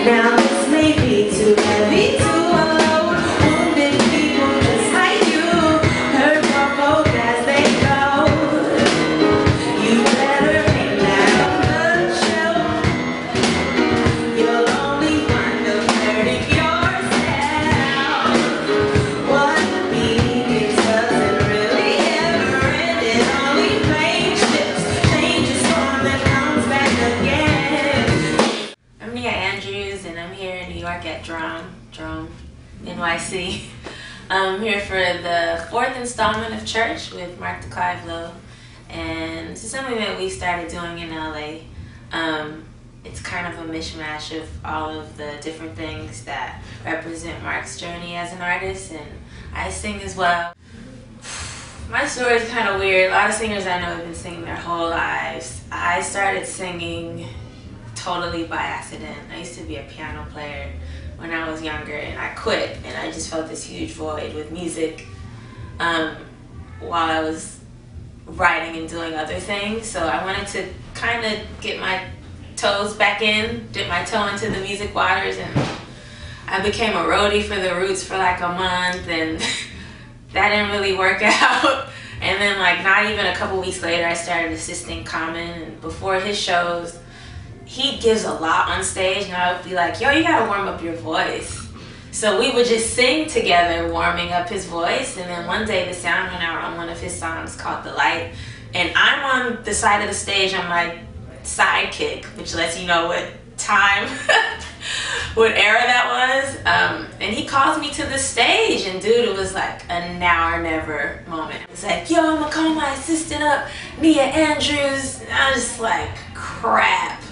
Now this may be too heavy to unload. Wounded people just like you, hurt more folk as they go. You better hang down the shelf. You'll only wind up hurting yourself. What begins doesn't really ever end. It only plain shifts, changes form and comes back again. I'm and I'm here in New York at Drum NYC. I'm here for the 4th installment of Church with Mark the Clive-Lowe, and this is something that we started doing in LA. It's kind of a mishmash of all of the different things that represent Mark's journey as an artist, and I sing as well. My story is kind of weird. A lot of singers I know have been singing their whole lives. I started singing totally by accident. I used to be a piano player when I was younger, and I quit, and I just felt this huge void with music while I was writing and doing other things. So I wanted to kind of get my toes back in, dip my toe into the music waters, and I became a roadie for the Roots for like a month, and that didn't really work out. And then like not even a couple weeks later, I started assisting Common, and before his shows, he gives a lot on stage, and I would be like, yo, you gotta warm up your voice. So we would just sing together, warming up his voice, and then one day the sound went out on one of his songs called The Light, and I'm on the side of the stage on my sidekick, which lets you know what time, what era that was, and he calls me to the stage, and dude, it was like a now or never moment. It's like, yo, I'm gonna call my assistant up, Nia Andrews, and I was just like, crap.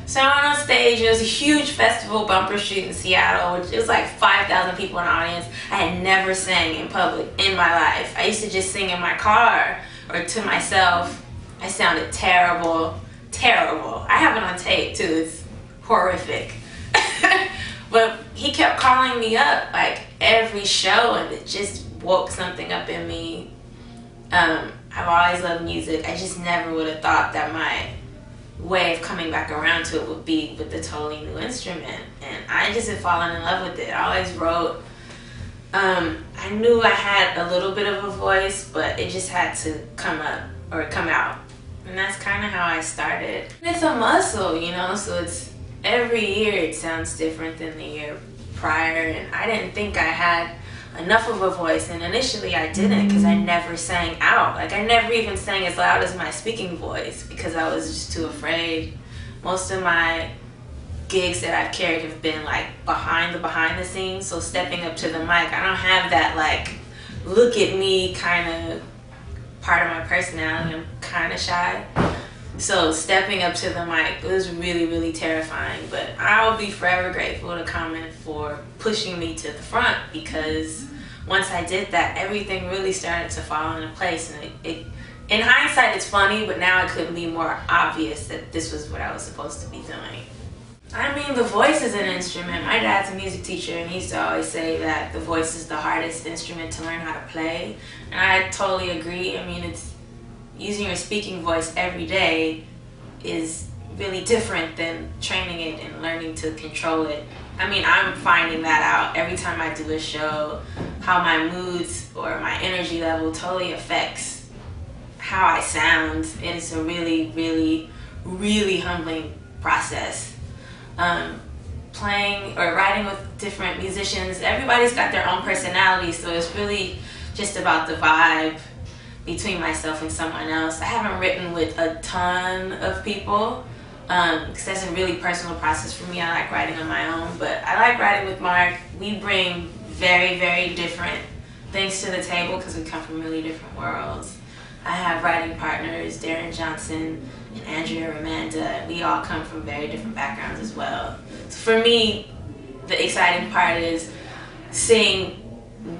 So I went on stage. It was a huge festival bumper shoot in Seattle, which was like 5,000 people in the audience. I had never sang in public in my life. I used to just sing in my car or to myself. I sounded terrible, terrible. I have it on tape too, it's horrific. But he kept calling me up like every show, and it just woke something up in me. I've always loved music. I just never would have thought that my way of coming back around to it would be with a totally new instrument, and I just had fallen in love with it. I always wrote. I knew I had a little bit of a voice, but it just had to come up or come out, and that's kind of how I started. It's a muscle, you know, so it's every year it sounds different than the year prior, and I didn't think I had enough of a voice, and initially I didn't, because I never sang out. Like I never even sang as loud as my speaking voice because I was just too afraid. Most of my gigs that I've carried have been like behind the scenes, so stepping up to the mic, I don't have that like look at me kind of part of my personality. I'm kind of shy. So stepping up to the mic was really, really terrifying, but I'll be forever grateful to Common for pushing me to the front, because once I did that, everything really started to fall into place. And in hindsight, it's funny, but now it couldn't be more obvious that this was what I was supposed to be doing. I mean, the voice is an instrument. My dad's a music teacher, and he used to always say that the voice is the hardest instrument to learn how to play, and I totally agree. I mean, it's using your speaking voice every day is really different than training it and learning to control it. I mean, I'm finding that out every time I do a show, how my moods or my energy level totally affects how I sound. It's a really, really, really humbling process. Playing or writing with different musicians, everybody's got their own personality, so it's really just about the vibe between myself and someone else. I haven't written with a ton of people because that's a really personal process for me. I like writing on my own, but I like writing with Mark. We bring very, very different things to the table because we come from really different worlds. I have writing partners, Darren Johnson and Andrea Ramanda, and we all come from very different backgrounds as well. So for me, the exciting part is seeing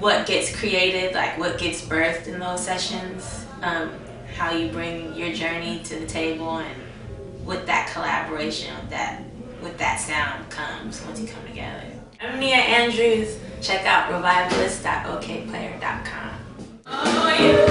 what gets created, like what gets birthed in those sessions, how you bring your journey to the table, and with that collaboration, with that sound comes once you come together. I'm Nia Andrews. Check out revivalist.okayplayer.com. Oh, yeah.